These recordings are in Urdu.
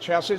86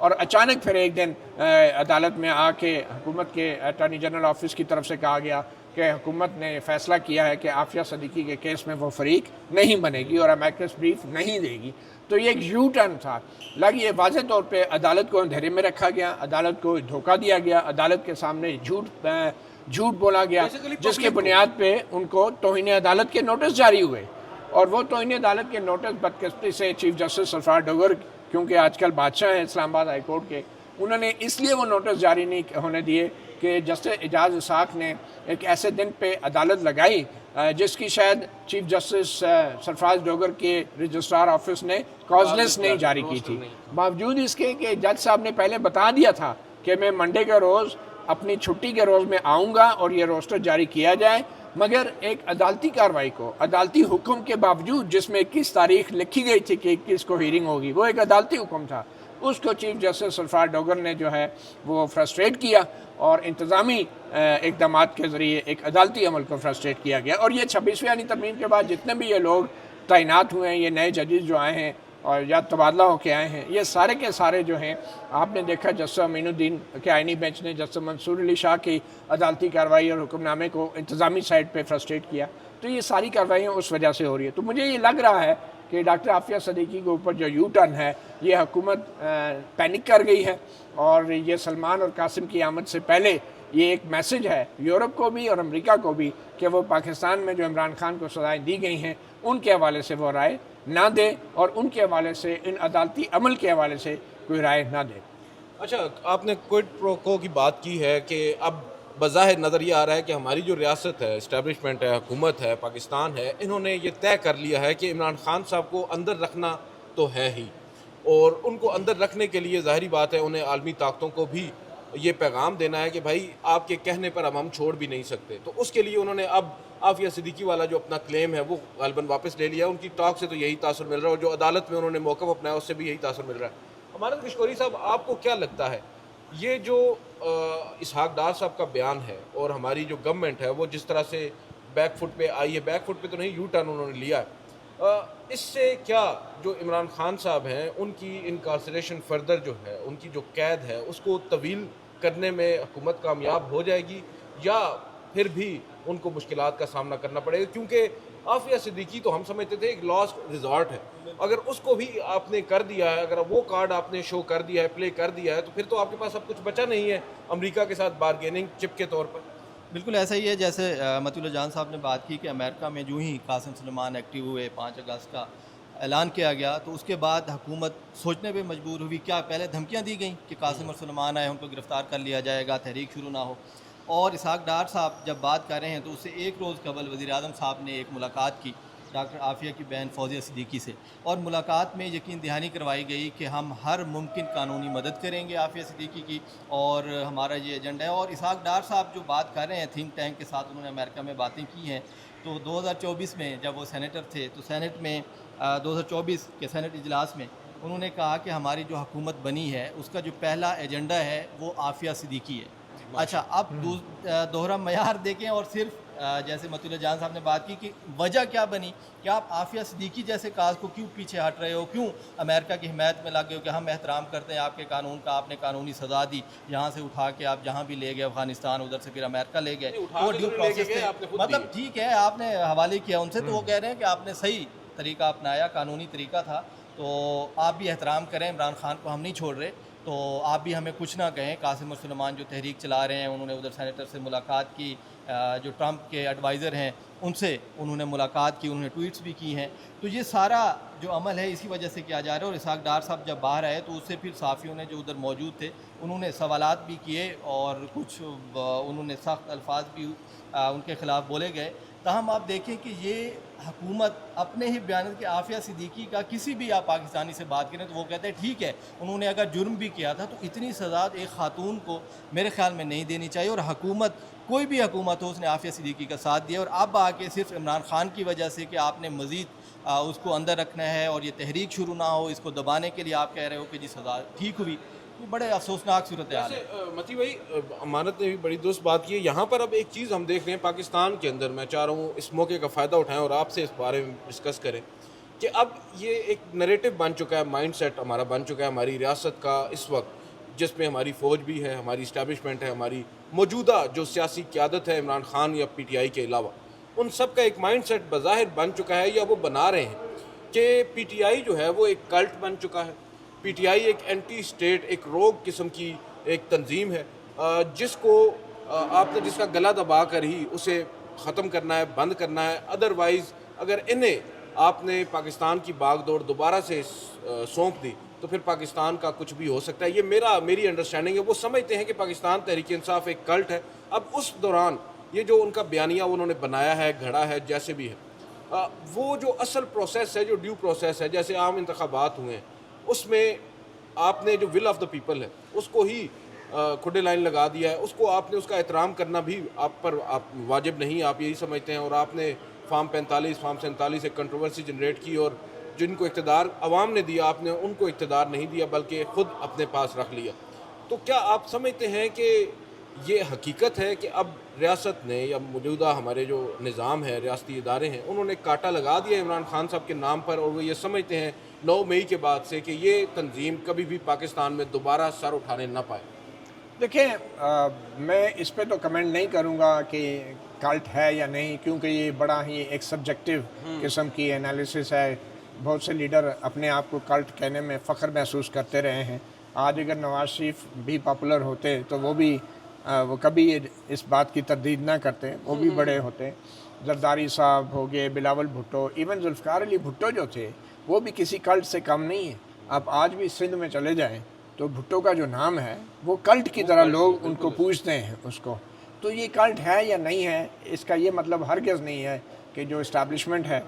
اور اچانک پھر ایک دن عدالت میں آ کے حکومت کے اٹارنی جنرل آفس کی طرف سے کہا گیا کہ حکومت نے فیصلہ کیا ہے کہ عافیہ صدیقی کے کیس میں وہ فریق نہیں بنے گی اور امیکس بریف نہیں دے گی. تو یہ ایک یو ٹرن تھا. یہ واضح طور پہ عدالت کو اندھیرے میں رکھا گیا, عدالت کو دھوکہ دیا گیا, عدالت کے سامنے جھوٹ بولا گیا, جس کے بنیاد پہ ان کو توہین عدالت کے نوٹس جاری ہوئے. اور وہ توہین عدالت کے نوٹس بدقسمتی سے چیف جسٹس سرفراز ڈوگر, کیونکہ آج کل بادشاہ ہیں اسلام آباد ہائی کورٹ کے, انہوں نے اس لیے وہ نوٹس جاری نہیں ہونے دیے کہ جسٹس اعجاز اسحاق نے ایک ایسے دن پہ عدالت لگائی جس کی شاید چیف جسٹس سرفراز ڈوگر کے رجسٹرار آفس نے کاز لسٹ نہیں جاری کی تھی, باوجود اس کے کہ جج صاحب نے پہلے بتا دیا تھا کہ میں منڈے کے روز اپنی چھٹی کے روز میں آؤں گا اور یہ روسٹر جاری کیا جائے. مگر ایک عدالتی کارروائی کو, عدالتی حکم کے باوجود جس میں 21 تاریخ لکھی گئی تھی کہ 21 کو ہیرنگ ہوگی, وہ ایک عدالتی حکم تھا, اس کو چیف جسٹس سرفراز ڈوگر نے جو ہے وہ فرسٹریٹ کیا اور انتظامی اقدامات کے ذریعے ایک عدالتی عمل کو فرسٹریٹ کیا گیا. اور یہ 26ویں آئینی ترمیم کے بعد جتنے بھی یہ لوگ تعینات ہوئے ہیں, یہ نئے ججز جو آئے ہیں اور یا تبادلہ ہو کے آئے ہیں, یہ سارے کے سارے جو ہیں آپ نے دیکھا جسٹس امین الدین کے آئینی بینچ نے جسٹس منصور علی شاہ کی عدالتی کارروائی اور حکم نامے کو انتظامی سائڈ پہ فرسٹریٹ کیا. تو یہ ساری کارروائیاں اس وجہ سے ہو رہی ہے. تو مجھے یہ لگ رہا ہے کہ ڈاکٹر عافیہ صدیقی کے اوپر جو یو ٹرن ہے, یہ حکومت پینک کر گئی ہے, اور یہ سلمان اور قاسم کی آمد سے پہلے یہ ایک میسج ہے یورپ کو بھی اور امریکہ کو بھی کہ وہ پاکستان میں جو عمران خان کو سزائیں دی گئی ہیں ان کے حوالے سے وہ رائے نہ دے, اور ان کے حوالے سے, ان عدالتی عمل کے حوالے سے کوئی رائے نہ دے. اچھا, آپ نے کوئڈ پرو کو کی بات کی ہے کہ اب بظاہر نظر یہ آ رہا ہے کہ ہماری جو ریاست ہے, اسٹیبلشمنٹ ہے, حکومت ہے, پاکستان ہے, انہوں نے یہ طے کر لیا ہے کہ عمران خان صاحب کو اندر رکھنا تو ہے ہی, اور ان کو اندر رکھنے کے لیے ظاہری بات ہے انہیں عالمی طاقتوں کو بھی یہ پیغام دینا ہے کہ بھائی آپ کے کہنے پر اب ہم چھوڑ بھی نہیں سکتے. تو اس کے لیے انہوں نے اب عافیہ صدیقی والا جو اپنا کلیم ہے وہ غالباً واپس لے لیا. ان کی ٹاک سے تو یہی تاثر مل رہا ہے, اور جو عدالت میں انہوں نے موقف اپنایا اس سے بھی یہی تاثر مل رہا ہے. امانت کشکوری صاحب, آپ کو کیا لگتا ہے یہ جو اسحاق ڈار صاحب کا بیان ہے اور ہماری جو گورنمنٹ ہے وہ جس طرح سے بیک فٹ پہ آئی ہے, بیک فٹ پہ تو نہیں, یو ٹرن انہوں نے لیا ہے, اس سے کیا جو عمران خان صاحب ہیں ان کی انکارسریشن فردر جو ہے, ان کی جو قید ہے اس کو طویل کرنے میں حکومت کامیاب ہو جائے گی, یا پھر بھی ان کو مشکلات کا سامنا کرنا پڑے گا؟ کیونکہ عافیہ صدیقی تو ہم سمجھتے تھے ایک لاسٹ ریزارٹ ہے, اگر اس کو بھی آپ نے کر دیا ہے, اگر وہ کارڈ آپ نے شو کر دیا ہے, پلے کر دیا ہے, تو پھر تو آپ کے پاس اب کچھ بچا نہیں ہے امریکہ کے ساتھ بارگیننگ چپ کے طور پر. بالکل ایسا ہی ہے جیسے مطیع اللہ جان صاحب نے بات کی کہ امریکہ میں جو ہی قاسم سلیمان ایکٹیو ہوئے, 5 اگست کا اعلان کیا گیا, تو اس کے بعد حکومت سوچنے پہ مجبور ہوئی. کیا پہلے دھمکیاں دی گئیں کہ قاسم اور سلیمان آئے ان کو گرفتار کر لیا جائے گا, تحریک شروع نہ ہو. اور اسحاق ڈار صاحب جب بات کر رہے ہیں تو اس سے ایک روز قبل وزیر اعظم صاحب نے ایک ملاقات کی ڈاکٹر عافیہ کی بہن فوزیہ صدیقی سے, اور ملاقات میں یقین دہانی کروائی گئی کہ ہم ہر ممکن قانونی مدد کریں گے عافیہ صدیقی کی, اور ہمارا یہ ایجنڈا ہے. اور اسحاق ڈار صاحب جو بات کر رہے ہیں تھنک ٹینک کے ساتھ, انہوں نے امریکہ میں باتیں کی ہیں, تو 2024 میں جب وہ سینیٹر تھے تو سینٹ میں 2024 کے سینٹ اجلاس میں انہوں نے کہا کہ ہماری جو حکومت بنی ہے اس کا جو پہلا ایجنڈا ہے وہ عافیہ صدیقی ہے. اچھا, اب دوہرا معیار دیکھیں, اور صرف جیسے مطیع اللہ جان صاحب نے بات کی کہ وجہ کیا بنی کہ آپ عافیہ صدیقی جیسے کاز کو کیوں پیچھے ہٹ رہے ہو, کیوں امریکہ کی حمایت میں لگ گئے ہو کہ ہم احترام کرتے ہیں آپ کے قانون کا, آپ نے قانونی سزا دی, یہاں سے اٹھا کے آپ جہاں بھی لے گئے افغانستان, ادھر سے پھر امریکہ لے گئے, وہ ڈیو پروسیس تھے, مطلب ٹھیک ہے آپ نے حوالے کیا ان سے, تو وہ کہہ رہے ہیں کہ آپ نے صحیح طریقہ اپنایا, قانونی طریقہ تھا, تو آپ بھی احترام کریں, عمران خان کو ہم نہیں چھوڑ رہے, تو آپ بھی ہمیں کچھ نہ کہیں. قاسم اور سلیمان جو تحریک چلا رہے ہیں انہوں نے ادھر سینیٹر سے ملاقات کی, جو ٹرمپ کے ایڈوائزر ہیں ان سے انہوں نے ملاقات کی, انہوں نے ٹویٹس بھی کی ہیں. تو یہ سارا جو عمل ہے اسی وجہ سے کیا جا رہا ہے. اور اسحاق ڈار صاحب جب باہر آئے تو اس سے پھر صحافیوں نے جو ادھر موجود تھے انہوں نے سوالات بھی کیے, اور کچھ انہوں نے سخت الفاظ بھی ان کے خلاف بولے گئے. تاہم آپ دیکھیں کہ یہ حکومت اپنے ہی بیانات کے عافیہ صدیقی کا کسی بھی آپ پاکستانی سے بات کریں تو وہ کہتے ہیں ٹھیک ہے انہوں نے اگر جرم بھی کیا تھا تو اتنی سزا ایک خاتون کو میرے خیال میں نہیں دینی چاہیے. اور حکومت, کوئی بھی حکومت ہو, اس نے عافیہ صدیقی کا ساتھ دیا, اور اب آ کے صرف عمران خان کی وجہ سے کہ آپ نے مزید اس کو اندر رکھنا ہے اور یہ تحریک شروع نہ ہو, اس کو دبانے کے لیے آپ کہہ رہے ہو کہ جی سزا ٹھیک ہوئی, بڑے افسوسناک صورتحال ہے. متی بھائی, امانت نے بھی بڑی درست بات کی ہے. یہاں پر اب ایک چیز ہم دیکھ رہے ہیں پاکستان کے اندر, میں چاہ رہا ہوں اس موقع کا فائدہ اٹھائیں اور آپ سے اس بارے میں ڈسکس کریں کہ اب یہ ایک نریٹو بن چکا ہے، مائنڈ سیٹ ہمارا بن چکا ہے ہماری ریاست کا اس وقت، جس میں ہماری فوج بھی ہے، ہماری اسٹیبلشمنٹ ہے، ہماری موجودہ جو سیاسی قیادت ہے عمران خان یا پی ٹی آئی کے علاوہ، ان سب کا ایک مائنڈ سیٹ بظاہر بن چکا ہے یا وہ بنا رہے ہیں کہ پی ٹی آئی جو ہے وہ ایک کلٹ بن چکا ہے. پی ٹی آئی ایک اینٹی اسٹیٹ، ایک روگ قسم کی ایک تنظیم ہے جس کو آپ نے جس کا گلا دبا کر ہی اسے ختم کرنا ہے، بند کرنا ہے. ادروائز اگر انہیں آپ نے پاکستان کی باغ دوڑ دوبارہ سے سونپ دی تو پھر پاکستان کا کچھ بھی ہو سکتا ہے. یہ میری انڈرسٹینڈنگ ہے. وہ سمجھتے ہیں کہ پاکستان تحریک انصاف ایک کلٹ ہے. اب اس دوران یہ جو ان کا بیانیہ انہوں نے بنایا ہے، گھڑا ہے، جیسے بھی ہے، وہ جو اصل پروسیس ہے، جو ڈیو پروسیس ہے، جیسے عام انتخابات ہوئے ہیں، اس میں آپ نے جو ول آف دا پیپل ہے اس کو ہی کھڈے لائن لگا دیا ہے. اس کو آپ نے اس کا احترام کرنا بھی آپ پر واجب نہیں، آپ یہی سمجھتے ہیں. اور آپ نے فارم 45 فارم 47 ایک کنٹروورسی جنریٹ کی اور جن کو اقتدار عوام نے دیا آپ نے ان کو اقتدار نہیں دیا بلکہ خود اپنے پاس رکھ لیا. تو کیا آپ سمجھتے ہیں کہ یہ حقیقت ہے کہ اب ریاست نے یا موجودہ ہمارے جو نظام ہے، ریاستی ادارے ہیں، انہوں نے کاٹا لگا دیا عمران خان صاحب کے نام پر اور وہ یہ سمجھتے ہیں 9 مئی کے بعد سے کہ یہ تنظیم کبھی بھی پاکستان میں دوبارہ سر اٹھانے نہ پائے؟ دیکھیں، میں اس پہ تو کمنٹ نہیں کروں گا کہ کلٹ ہے یا نہیں، کیونکہ یہ بڑا ہی ایک سبجیکٹیو قسم کی انالیسس ہے. بہت سے لیڈر اپنے آپ کو کلٹ کہنے میں فخر محسوس کرتے رہے ہیں. آج اگر نواز شریف بھی پاپولر ہوتے تو وہ کبھی اس بات کی تردید نہ کرتے، وہ بھی بڑے ہوتے. زرداری صاحب ہو گئے، بلاول بھٹو، ایون ذوالفقار علی بھٹو جو تھے وہ بھی کسی کلٹ سے کم نہیں ہیں. آپ آج بھی سندھ میں چلے جائیں تو بھٹو کا جو نام ہے وہ کلٹ کی طرح لوگ ان کو پوچھتے ہیں اس کو. تو یہ کلٹ ہے یا نہیں ہے، اس کا یہ مطلب ہرگز نہیں ہے کہ جو اسٹیبلشمنٹ ہے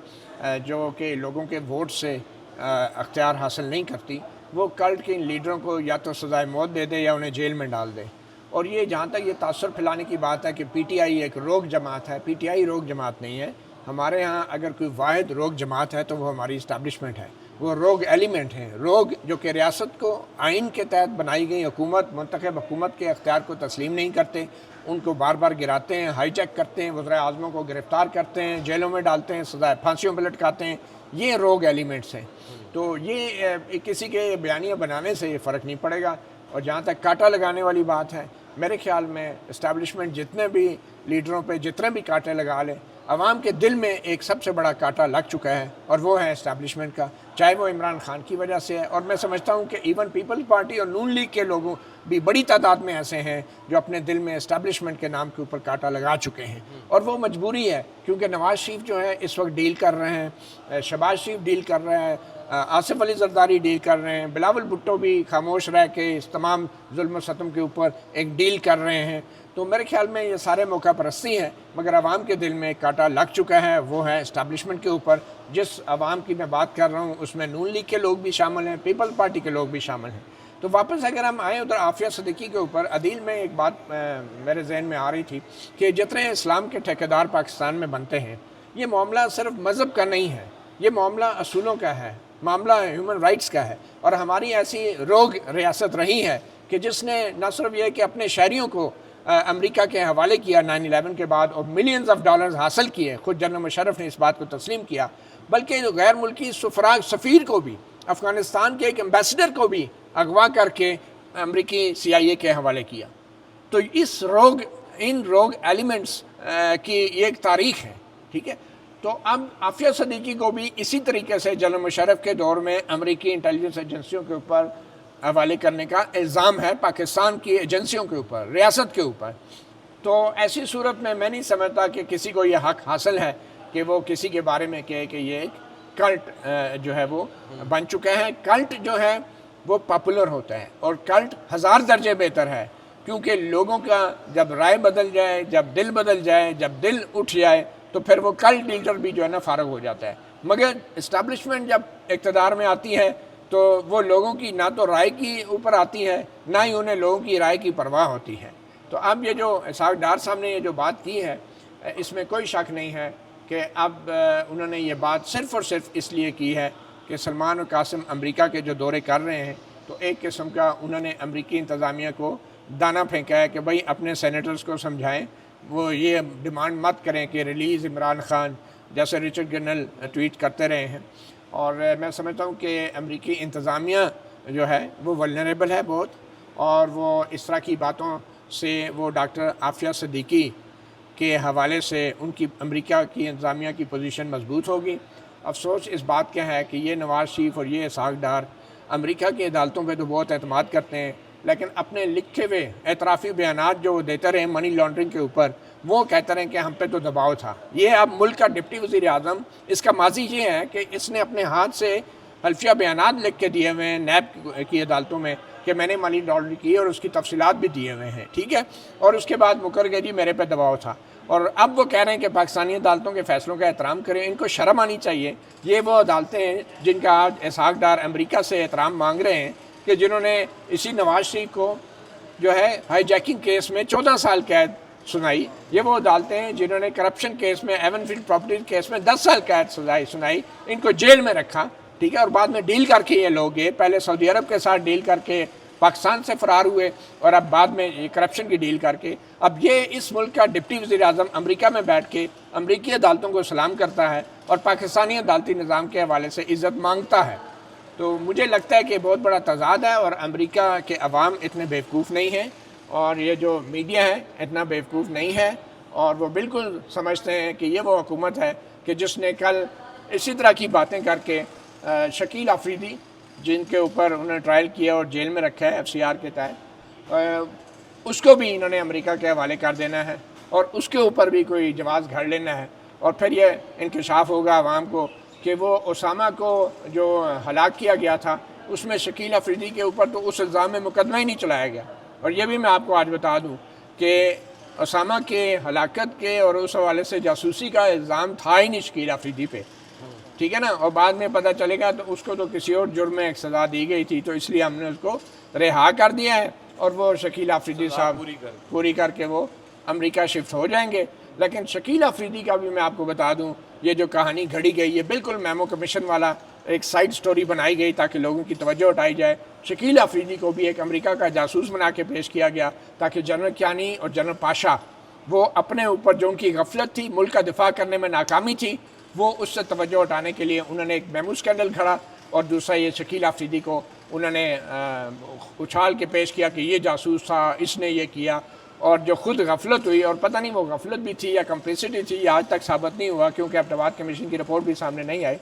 جو کہ لوگوں کے ووٹ سے اختیار حاصل نہیں کرتی، وہ کلٹ کے ان لیڈروں کو یا تو سزائے موت دے دے یا انہیں جیل میں ڈال دے. اور یہ جہاں تک یہ تاثر پھیلانے کی بات ہے کہ پی ٹی آئی ایک روگ جماعت ہے، پی ٹی آئی روگ جماعت نہیں ہے. ہمارے ہاں اگر کوئی واحد روگ جماعت ہے تو وہ ہماری اسٹیبلشمنٹ ہے. وہ روگ ایلیمنٹ ہیں، روگ جو کہ ریاست کو آئین کے تحت بنائی گئی حکومت، منتخب حکومت کے اختیار کو تسلیم نہیں کرتے، ان کو بار بار گراتے ہیں، ہائی جیک کرتے ہیں، وزراء اعظموں کو گرفتار کرتے ہیں، جیلوں میں ڈالتے ہیں، سزائے پھانسیوں پہ لٹکاتے ہیں. یہ روگ ایلیمنٹس ہیں. تو یہ کسی کے بیانیہ بنانے سے یہ فرق نہیں پڑے گا. اور جہاں تک کاٹا لگانے والی بات ہے، میرے خیال میں اسٹیبلشمنٹ جتنے بھی لیڈروں پہ جتنے بھی کاٹے لگا لے، عوام کے دل میں ایک سب سے بڑا کاٹا لگ چکا ہے اور وہ ہے اسٹیبلشمنٹ کا، چاہے وہ عمران خان کی وجہ سے ہے. اور میں سمجھتا ہوں کہ ایون پیپلز پارٹی اور نون لیگ کے لوگوں بھی بڑی تعداد میں ایسے ہیں جو اپنے دل میں اسٹیبلشمنٹ کے نام کے اوپر کاٹا لگا چکے ہیں. اور وہ مجبوری ہے، کیونکہ نواز شریف جو ہے اس وقت ڈیل کر رہے ہیں، شہباز شریف ڈیل کر رہے ہیں، آصف علی زرداری ڈیل کر رہے ہیں، بلاول بھٹو بھی خاموش رہ کے اس تمام ظلم و ستم کے اوپر ایک ڈیل کر رہے ہیں. تو میرے خیال میں یہ سارے موقع پرستی ہیں، مگر عوام کے دل میں ایک کاٹا لگ چکا ہے، وہ ہے اسٹیبلشمنٹ کے اوپر. جس عوام کی میں بات کر رہا ہوں اس میں نون لیگ کے لوگ بھی شامل ہیں، پیپلز پارٹی کے لوگ بھی شامل ہیں. تو واپس اگر ہم آئیں ادھر عافیہ صدیقی کے اوپر، عدیل میں ایک بات میرے ذہن میں آ رہی تھی کہ جتنے اسلام کے ٹھیکیدار پاکستان میں بنتے ہیں، یہ معاملہ صرف مذہب کا نہیں ہے، یہ معاملہ اصولوں کا ہے، معاملہ ہیومن رائٹس کا ہے. اور ہماری ایسی روگ ریاست رہی ہے کہ جس نے نہ صرف یہ کہ اپنے شہریوں کو امریکہ کے حوالے کیا 9/11 کے بعد اور ملینز آف ڈالرز حاصل کیے، خود جنرل مشرف نے اس بات کو تسلیم کیا، بلکہ جو غیر ملکی سفیر کو بھی، افغانستان کے ایک ایمبیسڈر کو بھی اغوا کر کے امریکی CIA کے حوالے کیا. تو ان روگ ایلیمنٹس کی ایک تاریخ ہے. ٹھیک ہے، تو اب عافیہ صدیقی کو بھی اسی طریقے سے جنرل مشرف کے دور میں امریکی انٹیلیجنس ایجنسیوں کے اوپر حوالے کرنے کا الزام ہے، پاکستان کی ایجنسیوں کے اوپر، ریاست کے اوپر. تو ایسی صورت میں نہیں سمجھتا کہ کسی کو یہ حق حاصل ہے کہ وہ کسی کے بارے میں کہے کہ یہ ایک کلٹ جو ہے وہ بن چکا ہے. کلٹ جو ہے وہ پاپولر ہوتا ہے اور کلٹ 1000 درجے بہتر ہے، کیونکہ لوگوں کا جب رائے بدل جائے، جب دل بدل جائے، جب دل اٹھ جائے تو پھر وہ کلٹ لیڈر بھی جو ہے نا فارغ ہو جاتا ہے. مگر اسٹیبلشمنٹ جب اقتدار میں آتی ہے تو وہ لوگوں کی نہ تو رائے کی اوپر آتی ہے، نہ ہی انہیں لوگوں کی رائے کی پرواہ ہوتی ہے. تو اب یہ جو اسحاق ڈار صاحب نے یہ جو بات کی ہے، اس میں کوئی شک نہیں ہے کہ اب انہوں نے یہ بات صرف اور صرف اس لیے کی ہے کہ سلمان اور قاسم امریکہ کے جو دورے کر رہے ہیں تو ایک قسم کا انہوں نے امریکی انتظامیہ کو دانہ پھینکا ہے کہ بھائی اپنے سینیٹرز کو سمجھائیں، وہ یہ ڈیمانڈ مت کریں کہ ریلیز عمران خان، جیسے رچرڈ گرنل ٹویٹ کرتے رہے ہیں. اور میں سمجھتا ہوں کہ امریکی انتظامیہ جو ہے وہ ولنریبل ہے بہت، اور وہ اس طرح کی باتوں سے وہ ڈاکٹر عافیہ صدیقی کے حوالے سے ان کی امریکہ کی انتظامیہ کی پوزیشن مضبوط ہوگی۔ افسوس اس بات کا ہے کہ یہ نواز شریف اور یہ اسحاق ڈار امریکہ کی عدالتوں پہ تو بہت اعتماد کرتے ہیں، لیکن اپنے لکھے ہوئے اعترافی بیانات جو وہ دیتے رہے منی لانڈرنگ کے اوپر، وہ کہتے رہے کہ ہم پہ تو دباؤ تھا۔ یہ اب ملک کا ڈپٹی وزیر اعظم، اس کا ماضی یہ ہے کہ اس نے اپنے ہاتھ سے حلفیہ بیانات لکھ کے دیے ہوئے ہیں نیب کی عدالتوں میں کہ میں نے منی لانڈرنگ کی، اور اس کی تفصیلات بھی دیے ہوئے ہیں، ٹھیک ہے، اور اس کے بعد مکر گئے جی میرے پہ دباؤ تھا، اور اب وہ کہہ رہے ہیں کہ پاکستانی عدالتوں کے فیصلوں کا احترام کریں۔ ان کو شرم آنی چاہیے۔ یہ وہ عدالتیں ہیں جن کا آج اسحاق ڈار امریکہ سے احترام مانگ رہے ہیں، کہ جنہوں نے اسی نواز شریف کو جو ہے ہائی جیکنگ کیس میں 14 سال قید سنائی۔ یہ وہ عدالتیں ہیں جنہوں نے کرپشن کیس میں، ایون فیلڈ پراپرٹی کیس میں 10 سال قید سنائی، ان کو جیل میں رکھا، ٹھیک ہے، اور بعد میں ڈیل کر کے یہ لوگ گئے، پہلے سعودی عرب کے ساتھ ڈیل کر کے پاکستان سے فرار ہوئے، اور اب بعد میں یہ کرپشن کی ڈیل کر کے اب یہ اس ملک کا ڈپٹی وزیر اعظم امریکہ میں بیٹھ کے امریکی عدالتوں کو سلام کرتا ہے اور پاکستانی عدالتی نظام کے حوالے سے عزت مانگتا ہے۔ تو مجھے لگتا ہے کہ بہت بڑا تضاد ہے، اور امریکہ کے عوام اتنے بیوقوف نہیں ہیں، اور یہ جو میڈیا ہے اتنا بیوقوف نہیں ہے، اور وہ بالکل سمجھتے ہیں کہ یہ وہ حکومت ہے کہ جس نے کل اسی طرح کی باتیں کر کے شکیل آفریدی، جن کے اوپر انہوں نے ٹرائل کیا اور جیل میں رکھا ہے FCR کے تحت، اس کو بھی انہوں نے امریکہ کے حوالے کر دینا ہے، اور اس کے اوپر بھی کوئی جواز گھڑ لینا ہے، اور پھر یہ انکشاف ہوگا عوام کو کہ وہ اسامہ کو جو ہلاک کیا گیا تھا اس میں شکیل آفریدی کے اوپر تو اس الزام میں مقدمہ ہی نہیں چلایا گیا۔ اور یہ بھی میں آپ کو آج بتا دوں کہ اسامہ کے ہلاکت کے اور اس حوالے سے جاسوسی کا الزام تھا ہی نہیں شکیل آفریدی پہ، ٹھیک ہے نا، اور بعد میں پتہ چلے گا تو اس کو تو کسی اور جرم میں ایک سزا دی گئی تھی، تو اس لیے ہم نے اس کو رہا کر دیا ہے، اور وہ شکیل آفریدی صاحب پوری کر کے وہ امریکہ شفٹ ہو جائیں گے۔ لیکن شکیل آفریدی کا بھی میں آپ کو بتا دوں، یہ جو کہانی گھڑی گئی ہے بالکل میمو کمیشن والا ایک سائیڈ سٹوری بنائی گئی تاکہ لوگوں کی توجہ اٹھائی جائے۔ شکیل آفریدی کو بھی ایک امریکہ کا جاسوس بنا کے پیش کیا گیا تاکہ جنرل کیانی اور جنرل پاشا وہ اپنے اوپر جو ان کی غفلت تھی، ملک کا دفاع کرنے میں ناکامی تھی، وہ اس سے توجہ اٹھانے کے لیے انہوں نے ایک میمو اسکینڈل کھڑا، اور دوسرا یہ شکیل آفریدی کو انہوں نے اچھال کے پیش کیا کہ یہ جاسوس تھا، اس نے یہ کیا، اور جو خود غفلت ہوئی، اور پتہ نہیں وہ غفلت بھی تھی یا کمپلیسٹی تھی، یہ آج تک ثابت نہیں ہوا کیونکہ ابٹاباد کمیشن کی رپورٹ بھی سامنے نہیں آئی۔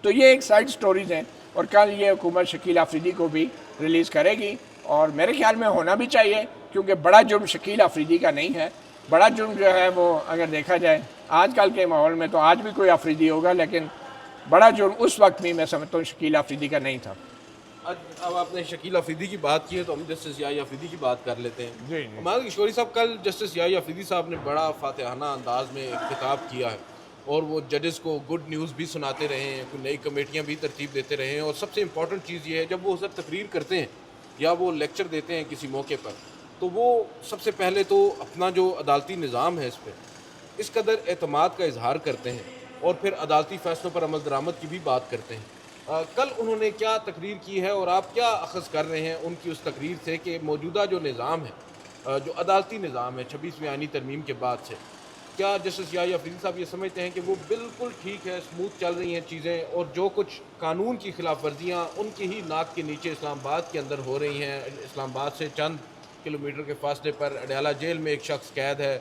تو یہ ایک سائیڈ سٹوریز ہیں، اور کل یہ حکومت شکیل آفریدی کو بھی ریلیز کرے گی، اور میرے خیال میں ہونا بھی چاہیے، کیونکہ بڑا جرم شکیل آفریدی کا نہیں ہے۔ بڑا جرم جو ہے وہ اگر دیکھا جائے آج کل کے ماحول میں تو آج بھی کوئی آفریدی ہوگا، لیکن بڑا جرم اس وقت بھی میں سمجھتا ہوں شکیل آفریدی کا نہیں تھا۔ اب آپ نے شکیل آفریدی کی بات کی ہے تو ہم جسٹس یحییٰ آفریدی کی بات کر لیتے ہیں۔ جی ہمارے کشوری صاحب، کل جسٹس یحییٰ آفریدی صاحب نے بڑا فاتحانہ انداز میں ایک خطاب کیا ہے، اور وہ ججز کو گڈ نیوز بھی سناتے رہے ہیں، کوئی نئی کمیٹیاں بھی ترتیب دیتے رہے ہیں، اور سب سے امپورٹنٹ چیز یہ ہے جب وہ سب تقریر کرتے ہیں یا وہ لیکچر دیتے ہیں کسی موقع پر، تو وہ سب سے پہلے تو اپنا جو عدالتی نظام ہے اس پہ اس قدر اعتماد کا اظہار کرتے ہیں، اور پھر عدالتی فیصلوں پر عمل درآمد کی بھی بات کرتے ہیں۔ کل انہوں نے کیا تقریر کی ہے، اور آپ کیا اخذ کر رہے ہیں ان کی اس تقریر سے کہ موجودہ جو نظام ہے، جو عدالتی نظام ہے 26ویں آئینی ترمیم کے بعد سے، کیا جسٹس یحییٰ آفریدی صاحب یہ سمجھتے ہیں کہ وہ بالکل ٹھیک ہے، اسموتھ چل رہی ہیں چیزیں، اور جو کچھ قانون کی خلاف ورزیاں ان کی ہی ناک کے نیچے اسلام آباد کے اندر ہو رہی ہیں، اسلام آباد سے چند کلومیٹر کے فاصلے پر اڈیالہ جیل میں ایک شخص قید ہے،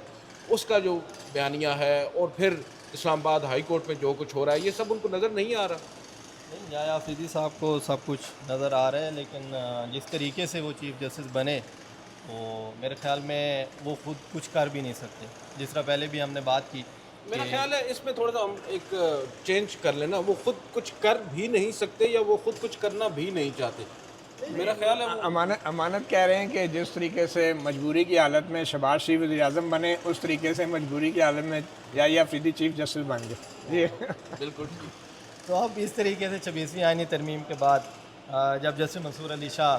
اس کا جو بیانیہ ہے، اور پھر اسلام آباد ہائی کورٹ میں جو کچھ ہو رہا ہے، یہ سب ان کو نظر نہیں آ رہا؟ نہیں، یحییٰ آفریدی صاحب کو سب کچھ نظر آ رہا ہے، لیکن جس طریقے سے وہ چیف جسٹس بنے، تو میرے خیال میں وہ خود کچھ کر بھی نہیں سکتے، جس طرح پہلے بھی ہم نے بات کی۔ میرا خیال ہے اس میں تھوڑا سا ہم ایک چینج کر لینا، وہ خود کچھ کر بھی نہیں سکتے یا وہ خود کچھ کرنا بھی نہیں چاہتے، میرا خیال ہے امانت کہہ رہے ہیں کہ جس طریقے سے مجبوری کی حالت میں شہباز شریف وزیر اعظم بنے، اس طریقے سے مجبوری کی حالت میں یحییٰ آفریدی چیف جسٹس بن گئے۔ جی بالکل۔ تو اب اس طریقے سے 26ویں آئینی ترمیم کے بعد جب جسٹس منصور علی شاہ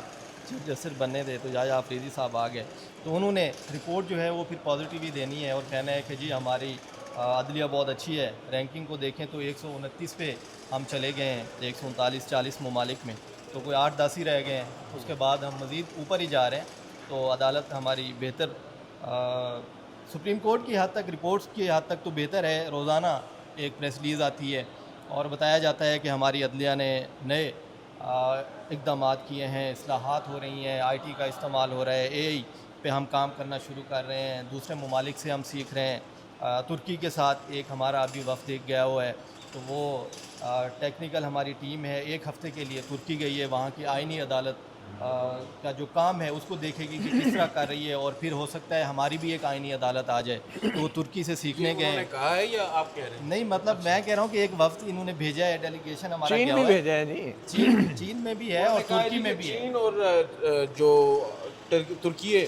چیف جسٹس بننے تھے تو یحییٰ آفریدی صاحب آ گئے، تو انہوں نے رپورٹ جو ہے وہ پھر پازیٹیو ہی دینی ہے، اور کہنا ہے کہ جی ہماری عدلیہ بہت اچھی ہے۔ رینکنگ کو دیکھیں تو 129 پہ ہم چلے گئے ہیں 139-40 ممالک میں، تو کوئی 8-10 ہی رہ گئے ہیں، اس کے بعد ہم مزید اوپر ہی جا رہے ہیں۔ تو عدالت ہماری بہتر، سپریم کورٹ کی حد تک، رپورٹس کی حد تک تو بہتر ہے، روزانہ ایک پریس ریلیز آتی ہے اور بتایا جاتا ہے کہ ہماری عدلیہ نے نئے اقدامات کیے ہیں، اصلاحات ہو رہی ہیں، آئی ٹی کا استعمال ہو رہا ہے، اے آئی پہ ہم کام کرنا شروع کر رہے ہیں، دوسرے ممالک سے ہم سیکھ رہے ہیں۔ ترکی کے ساتھ ایک ہمارا ابھی وفد ایک گیا ہوا ہے، تو وہ ٹیکنیکل ہماری ٹیم ہے، ایک ہفتے کے لیے ترکی گئی ہے، وہاں کی آئینی عدالت کا جو کام ہے اس کو دیکھے گی کہ کس طرح کر رہی ہے، اور پھر ہو سکتا ہے ہماری بھی ایک آئینی عدالت آ جائے۔ تو وہ ترکی سے سیکھنے گئے انہوں نے ہیں۔ کہا ہے یا آپ کہہ رہے ہیں؟ نہیں مطلب میں کہہ رہا ہوں کہ ایک وفد انہوں نے بھیجا ہے، ڈیلیگیشن ہمارا چین گیا بھی ہوا ہے، بھیجا ہے جی، چین میں بھی ہے اور ترکی میں بھی ہے۔ چین اور جو ترکی ہے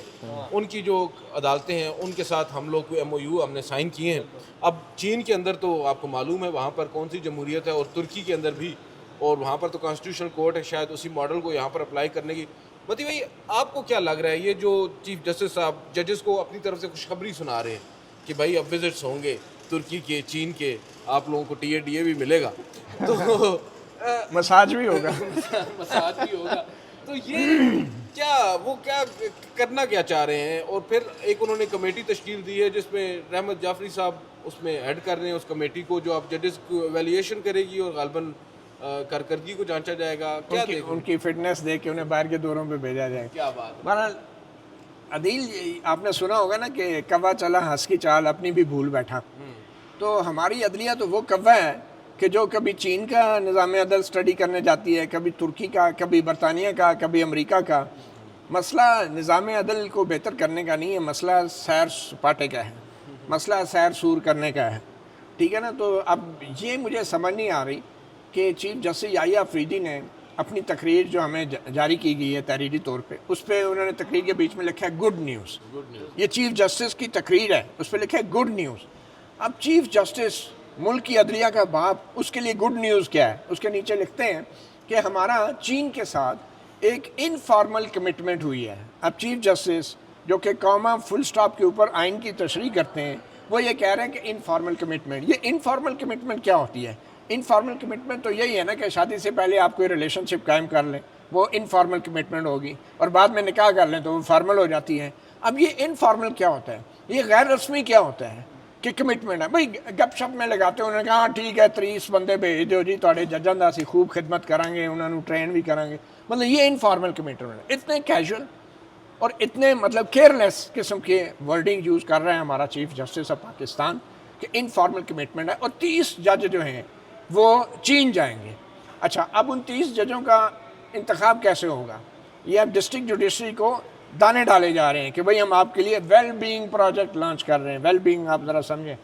ان کی جو عدالتیں ہیں ان کے ساتھ ہم لوگ کو MOU ہم نے سائن کیے ہیں۔ اب چین کے اندر تو آپ کو معلوم ہے وہاں پر کون سی جمہوریت ہے، اور ترکی کے اندر بھی، اور وہاں پر تو کانسٹیٹیوشنل کورٹ ہے، شاید اسی ماڈل کو یہاں پر اپلائی کرنے کی۔ متی بھائی آپ کو کیا لگ رہا ہے یہ جو چیف جسٹس صاحب ججز کو اپنی طرف سے خوشخبری سنا رہے ہیں کہ بھائی اب وزٹس ہوں گے ترکی کے، چین کے، آپ لوگوں کو TADA بھی ملے گا، تو مساج بھی ہوگا، مساج بھی ہوگا، تو یہ کیا کرنا کیا چاہ رہے ہیں؟ اور پھر ایک انہوں نے کمیٹی تشکیل دی ہے جس میں رحمت جعفری صاحب اس میں ایڈ کر رہے ہیں، اس کمیٹی کو جو آپ ججز کو ایویلیویشن کرے گی اور غالباً کارکردگی کو جانچا جائے گا۔ کیا ان کی فٹنس دیکھ کے انہیں باہر کے دوروں پہ بھیجا جائے۔ کیا بات ہے؟ بہرحال عدیل آپ نے سنا ہوگا نا کہ کوا چلا ہنس کی چال اپنی بھی بھول بیٹھا، تو ہماری عدلیہ تو وہ کوا ہے کہ جو کبھی چین کا نظام عدل سٹڈی کرنے جاتی ہے، کبھی ترکی کا، کبھی برطانیہ کا، کبھی امریکہ کا۔ مسئلہ نظام عدل کو بہتر کرنے کا نہیں ہے، مسئلہ سیر سپاٹے کا ہے، مسئلہ سیر سور کرنے کا ہے، ٹھیک ہے نا؟ تو اب یہ مجھے سمجھ نہیں آ رہی کہ چیف جسٹس یحییٰ افریدی نے اپنی تقریر جو ہمیں جاری کی گئی ہے تحریری طور پہ، اس پہ انہوں نے تقریر کے بیچ میں لکھا ہے گڈ نیوز۔ یہ چیف جسٹس کی تقریر ہے، اس پہ لکھا ہے گڈ نیوز۔ اب چیف جسٹس ملک کی عدلیہ کا باپ، اس کے لیے گڈ نیوز کیا ہے؟ اس کے نیچے لکھتے ہیں کہ ہمارا چین کے ساتھ ایک انفارمل کمٹمنٹ ہوئی ہے۔ اب چیف جسٹس جو کہ کاما فل سٹاپ کے اوپر آئین کی تشریح کرتے ہیں، وہ یہ کہہ رہے ہیں کہ انفارمل کمٹمنٹ۔ یہ انفارمل کمٹمنٹ کیا ہوتی ہے؟ انفارمل کمٹمنٹ تو یہی ہے نا کہ شادی سے پہلے آپ کوئی ریلیشن شپ قائم کر لیں، وہ انفارمل کمٹمنٹ ہوگی، اور بعد میں نکاح کر لیں تو وہ فارمل ہو جاتی ہے۔ اب یہ انفارمل کیا ہوتا ہے؟ یہ غیر رسمی کیا ہوتا ہے کہ کمٹمنٹ ہے؟ بھائی گپ شپ میں لگاتے ہیں، انہوں نے کہا ہاں ٹھیک ہے 30 بندے بھیج دو جی تھوڑے ججاں دا سی خوب خدمت کریں گے، انہوں نے ٹرین بھی کریں گے، مطلب یہ انفارمل کمٹمنٹ۔ اتنے کیجول اور اتنے مطلب کیئرلیس قسم کے ورڈنگ یوز کر رہے ہیں ہمارا چیف جسٹس آف پاکستان کہ انفارمل کمٹمنٹ ہے، اور 30 جج جو ہیں وہ چین جائیں گے۔ اچھا اب ان 30 ججوں کا انتخاب کیسے ہوگا؟ یہ اب ڈسٹرکٹ جوڈیشری کو دانے ڈالے جا رہے ہیں کہ بھئی ہم آپ کے لیے ویل بینگ پروجیکٹ لانچ کر رہے ہیں۔ ویل بینگ آپ ذرا سمجھیں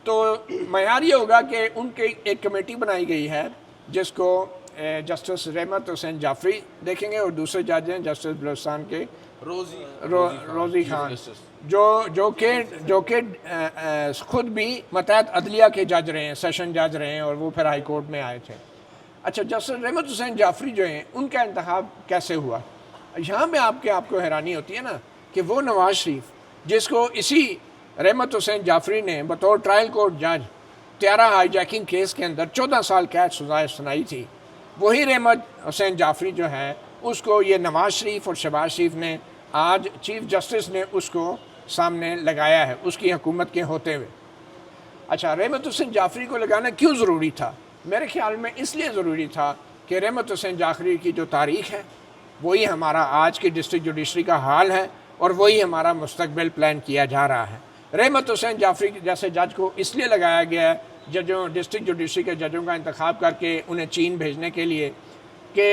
تو معیار یہ ہوگا کہ ان کے ایک کمیٹی بنائی گئی ہے جس کو جسٹس رحمت حسین جعفری دیکھیں گے، اور دوسرے جج ہیں جسٹس بلوچستان کے روزی خان، جو کہ خود بھی ماتحت عدلیہ کے جج رہے ہیں، سیشن جج رہے ہیں، اور وہ پھر ہائی کورٹ میں آئے تھے۔ اچھا جسٹس رحمت حسین جعفری جو ہیں ان کا انتخاب کیسے ہوا؟ یہاں میں آپ کو حیرانی ہوتی ہے نا کہ وہ نواز شریف جس کو اسی رحمت حسین جعفری نے بطور ٹرائل کورٹ جج طیارہ ہائی جیکنگ کیس کے اندر 14 سال قید سزا سنائی تھی، وہی رحمت حسین جعفری جو ہے اس کو یہ نواز شریف اور شہباز شریف نے آج چیف جسٹس نے اس کو سامنے لگایا ہے اس کی حکومت کے ہوتے ہوئے۔ اچھا رحمت حسین جعفری کو لگانا کیوں ضروری تھا؟ میرے خیال میں اس لیے ضروری تھا کہ رحمت حسین جعفری کی جو تاریخ ہے وہی ہمارا آج کی ڈسٹرکٹ جوڈیشری کا حال ہے، اور وہی ہمارا مستقبل پلان کیا جا رہا ہے۔ رحمت حسین جعفری جیسے جج کو اس لیے لگایا گیا ہے ججوں ڈسٹرکٹ جوڈیشری کے ججوں کا انتخاب کر کے انہیں چین بھیجنے کے لیے کہ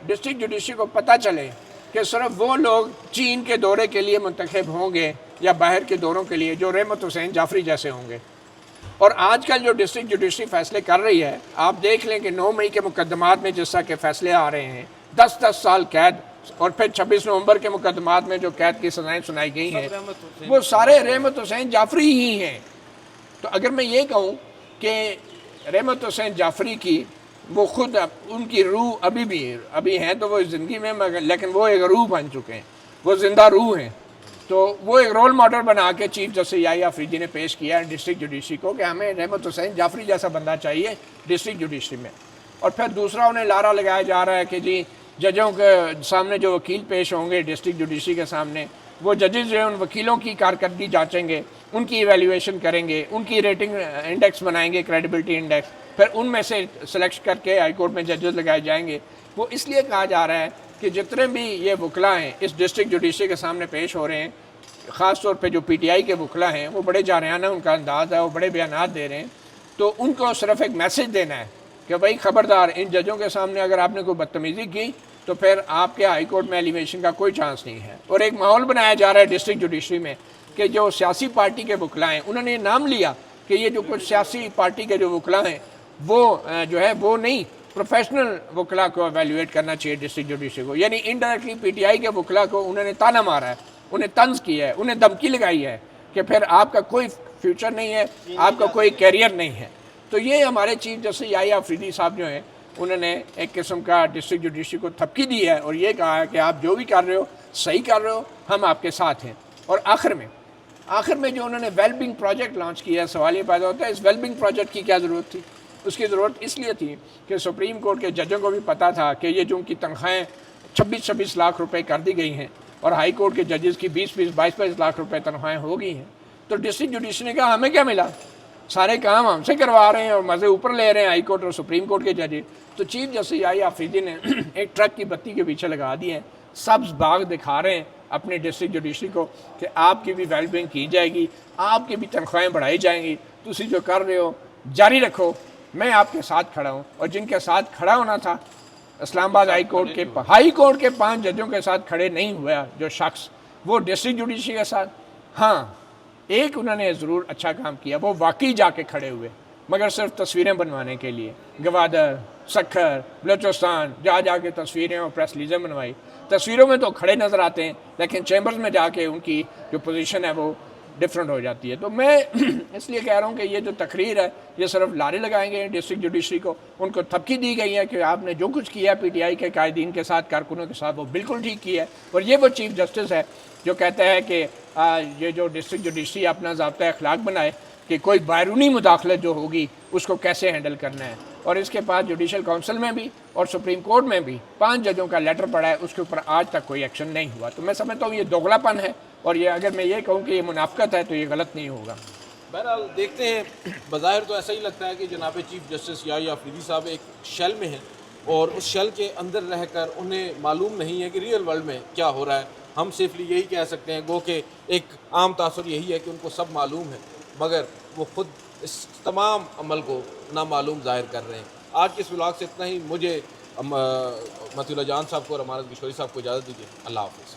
ڈسٹرکٹ جوڈیشری کو پتہ چلے کہ صرف وہ لوگ چین کے دورے کے لیے منتخب ہوں گے یا باہر کے دوروں کے لیے جو رحمت حسین جعفری جیسے ہوں گے۔ اور آج کل جو ڈسٹرکٹ جوڈیشری فیصلے کر رہی ہے، آپ دیکھ لیں کہ 9 مئی کے مقدمات میں جس طرح کے فیصلے آ رہے ہیں، 10 سال قید، اور پھر 26 نومبر کے مقدمات میں جو قید کی سزائیں سنائی گئی ہیں وہ سارے رحمت حسین جعفری ہی ہیں۔ تو اگر میں یہ کہوں کہ رحمت حسین جعفری کی وہ خود ان کی روح ابھی ہیں تو وہ زندگی میں، لیکن وہ ایک روح بن چکے ہیں، وہ زندہ روح ہیں، تو وہ ایک رول ماڈل بنا کے چیف جسٹس یحییٰ افریدی نے پیش کیا ہے ڈسٹرکٹ جوڈیشری کو کہ ہمیں رحمت حسین جعفری جیسا بندہ چاہیے ڈسٹرکٹ جوڈیشری میں۔ اور پھر دوسرا انہیں لارا لگایا جا رہا ہے کہ جی ججوں کے سامنے جو وکیل پیش ہوں گے ڈسٹرکٹ جوڈیشری کے سامنے، وہ ججز جو ہیں ان وکیلوں کی کارکردگی جانچیں گے، ان کی ایویلیویشن کریں گے، ان کی ریٹنگ انڈیکس بنائیں گے، کریڈیبلٹی انڈیکس، پھر ان میں سے سلیکٹ کر کے ہائی کورٹ میں ججز لگائے جائیں گے۔ وہ اس لیے کہا جا رہا ہے کہ جتنے بھی یہ وکلا ہیں اس ڈسٹرکٹ جوڈیشری کے سامنے پیش ہو رہے ہیں، خاص طور پہ جو پی ٹی آئی کے وکلا ہیں، وہ بڑے جارحانہ ان کا انداز ہے، وہ بڑے بیانات دے رہے ہیں، تو ان کو صرف ایک میسج دینا ہے کہ بھائی خبردار، ان ججوں کے سامنے اگر آپ نے کوئی بدتمیزی کی تو پھر آپ کے ہائی کورٹ میں ایلیویشن کا کوئی چانس نہیں ہے۔ اور ایک ماحول بنایا جا رہا ہے ڈسٹرکٹ جوڈیشری میں کہ جو سیاسی پارٹی کے وکلا ہیں، انہوں نے یہ نام لیا کہ یہ جو کچھ سیاسی پارٹی کے جو وکلا ہیں وہ جو ہے وہ نہیں، پروفیشنل وکلا کو ایویلیویٹ کرنا چاہیے ڈسٹرکٹ جوڈیشری کو۔ یعنی انڈائریکٹلی پی ٹی آئی کے وکلا کو انہوں نے تانا مارا ہے، انہیں طنز کیا ہے، انہیں دھمکی لگائی ہے کہ پھر آپ کا کوئی فیوچر نہیں ہے، آپ کا کوئی کیریئر نہیں ہے۔ تو یہ ہمارے چیف جسٹس یحییٰ آفریدی صاحب جو ہیں، انہوں نے ایک قسم کا ڈسٹرکٹ جوڈیشری کو تھپکی دی ہے اور یہ کہا ہے کہ آپ جو بھی کر رہے ہو صحیح کر رہے ہو، ہم آپ کے ساتھ ہیں۔ اور آخر میں جو انہوں نے ویل بینگ پروجیکٹ لانچ کیا ہے، سوال یہ پیدا ہوتا ہے اس ویل بینگ پروجیکٹ کی کیا ضرورت تھی؟ اس کی ضرورت اس لیے تھی کہ سپریم کورٹ کے ججوں کو بھی پتہ تھا کہ یہ جو ان کی تنخواہیں 26 لاکھ روپے کر دی گئی ہیں اور ہائی کورٹ کے ججز کی 22 لاکھ روپے تنخواہیں ہو گئی ہیں، تو ڈسٹرکٹ جوڈیشری نے کہا ہمیں کیا ملا، سارے کام ہم سے کروا رہے ہیں اور مزے اوپر لے رہے ہیں ہائی کورٹ اور سپریم کورٹ کے ججز۔ تو چیف جسٹس یحییٰ آفریدی نے ایک ٹرک کی بتی کے پیچھے لگا دی ہے، سبز باغ دکھا رہے ہیں اپنے ڈسٹرکٹ جوڈیشری کو کہ آپ کی بھی ویل بینگ کی جائے گی، آپ کی بھی تنخواہیں بڑھائی جائیں گی، تسی جو کر رہے ہو جاری رکھو، میں آپ کے ساتھ کھڑا ہوں۔ اور جن کے ساتھ کھڑا ہونا تھا اسلام آباد ہائی کورٹ کے 5 ججوں کے ساتھ کھڑے نہیں ہوا جو شخص، وہ ڈسٹرکٹ جوڈیشری کے ساتھ، ہاں ایک انہوں نے ضرور اچھا کام کیا، وہ واقعی جا کے کھڑے ہوئے، مگر صرف تصویریں بنوانے کے لیے، گوادر، سکھر، بلوچستان جا کے تصویریں اور پریس ریلیزیں بنوائی۔ تصویروں میں تو کھڑے نظر آتے ہیں لیکن چیمبرز میں جا کے ان کی جو پوزیشن ہے وہ ڈفرینٹ ہو جاتی ہے۔ تو میں اس لیے کہہ رہا ہوں کہ یہ جو تقریر ہے یہ صرف لارے لگائیں گے ڈسٹرکٹ جوڈیشری کو، ان کو تھپکی دی گئی ہے کہ آپ نے جو کچھ کیا پی ٹی آئی کے قائدین کے ساتھ، کارکنوں کے ساتھ، وہ بالکل ٹھیک کیا ہے۔ اور یہ وہ چیف جسٹس ہے جو کہتا ہے کہ یہ جو ڈسٹرکٹ جوڈیشری اپنا ضابطۂ اخلاق بنائے کہ کوئی بیرونی مداخلت جو ہوگی اس کو کیسے ہینڈل کرنا ہے۔ اور اس کے پاس جوڈیشل کونسل میں بھی اور سپریم کورٹ میں بھی 5 ججوں کا لیٹر پڑا ہے، اس کے اوپر آج تک کوئی ایکشن نہیں ہوا۔ تو میں سمجھتا ہوں یہ دوگلا پن ہے، اور یہ اگر میں یہ کہوں کہ یہ منافقت ہے تو یہ غلط نہیں ہوگا۔ بہرحال دیکھتے ہیں، بظاہر تو ایسا ہی لگتا ہے کہ جناب چیف جسٹس یحییٰ آفریدی صاحب ایک شیل میں ہیں اور اس شیل کے اندر رہ کر انہیں معلوم نہیں ہے کہ ریئل ورلڈ میں کیا ہو رہا ہے۔ ہم سیفلی یہی کہہ سکتے ہیں، گو کہ ایک عام تاثر یہی ہے کہ ان کو سب معلوم ہے، مگر وہ خود اس تمام عمل کو نامعلوم ظاہر کر رہے ہیں۔ آج کے اس ولاگ سے اتنا ہی، مجھے مطیع اللہ جان صاحب کو اور امانت گشوری صاحب کو اجازت دیجیے۔ اللہ حافظ۔